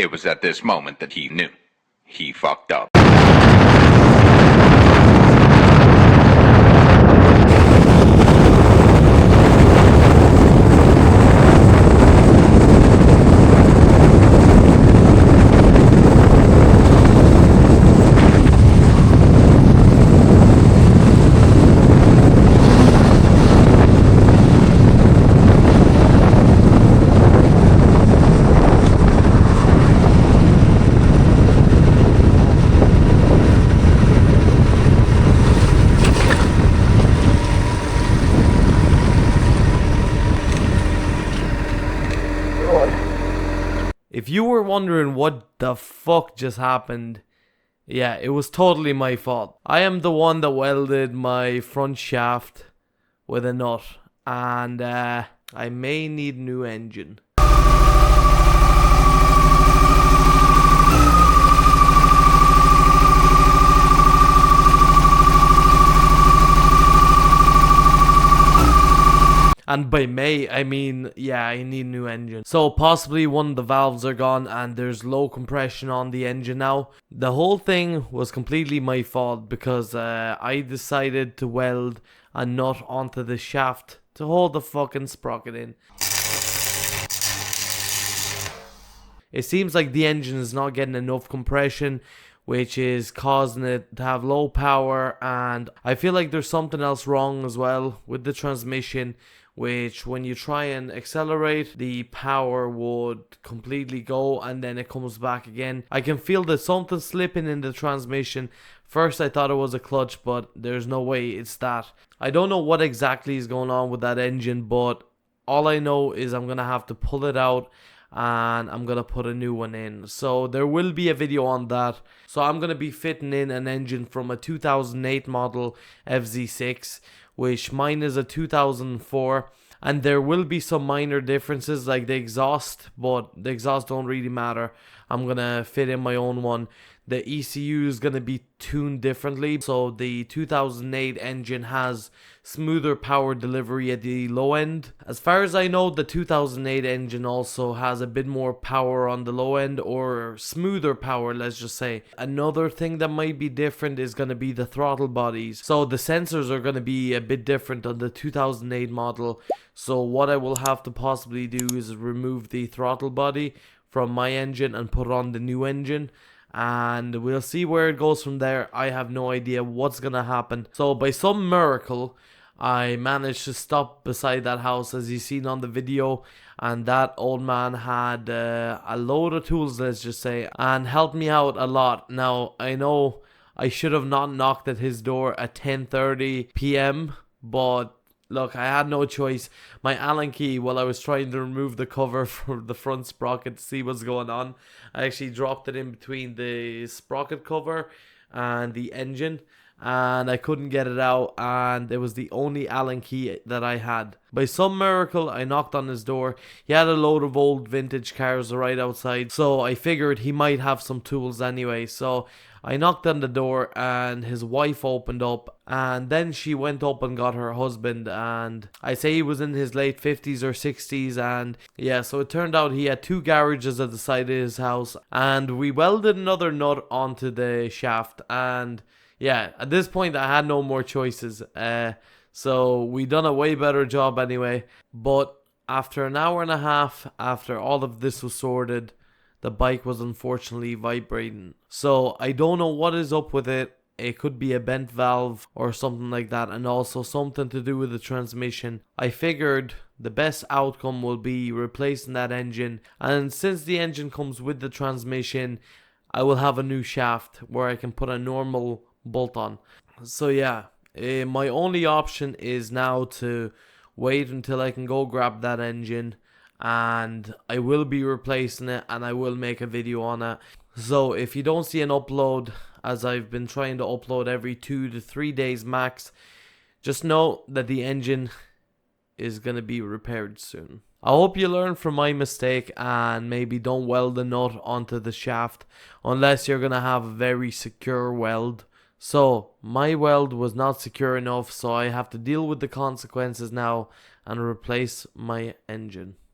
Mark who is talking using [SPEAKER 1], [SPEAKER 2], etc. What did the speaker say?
[SPEAKER 1] It was at this moment that he knew. He fucked up.
[SPEAKER 2] If you were wondering what the fuck just happened, yeah, it was totally my fault. I am the one that welded my front shaft with a nut, and I may need a new engine. And by May, I mean, yeah, I need a new engine. So possibly one of the valves are gone and there's low compression on the engine now. The whole thing was completely my fault because I decided to weld a nut onto the shaft to hold the fucking sprocket in. It seems like the engine is not getting enough compression, which is causing it to have low power, and I feel like there's something else wrong as well with the transmission, which when you try and accelerate, the power would completely go and then it comes back again. I can feel that something's slipping in the transmission. First I thought it was a clutch, but there's no way it's that. I don't know what exactly is going on with that engine, but all I know is I'm gonna have to pull it out and I'm gonna put a new one in. So there will be a video on that. So I'm gonna be fitting in an engine from a 2008 model FZ6, which mine is a 2004, and there will be some minor differences like the exhaust, but the exhaust don't really matter. I'm gonna fit in my own one. The ECU is going to be tuned differently. So the 2008 engine has smoother power delivery at the low end. As far as I know, the 2008 engine also has a bit more power on the low end, or smoother power, let's just say. Another thing that might be different is going to be the throttle bodies. So the sensors are going to be a bit different on the 2008 model. So what I will have to possibly do is remove the throttle body from my engine and put on the new engine, and we'll see where it goes from there. I have no idea what's gonna happen. So by some miracle, I managed to stop beside that house, as you seen on the video, and that old man had a load of tools, let's just say, and helped me out a lot. Now I know I should have not knocked at his door at 10:30 p.m, but look, I had no choice. My Allen key, while I was trying to remove the cover from the front sprocket to see what's going on, I actually dropped it in between the sprocket cover and the engine, and I couldn't get it out, and it was the only Allen key that I had. By some miracle, I knocked on his door. He had a load of old vintage cars right outside, so I figured he might have some tools anyway. So I knocked on the door and his wife opened up, and then she went up and got her husband, and I say he was in his late 50s or 60s, and yeah, so it turned out he had two garages at the side of his house, and we welded another nut onto the shaft, and yeah, at this point I had no more choices, so we done a way better job anyway. But after an hour and a half after all of this was sorted, the bike was unfortunately vibrating. So I don't know what is up with it. It could be a bent valve or something like that, and also something to do with the transmission. I figured the best outcome will be replacing that engine, and since the engine comes with the transmission, I will have a new shaft where I can put a normal bolt on. So yeah, my only option is now to wait until I can go grab that engine, and I will be replacing it, and I will make a video on it. So if you don't see an upload, as I've been trying to upload every 2 to 3 days max, just know that the engine is going to be repaired soon. I hope you learn from my mistake and maybe don't weld the nut onto the shaft unless you're going to have a very secure weld. So my weld was not secure enough, so I have to deal with the consequences now and replace my engine.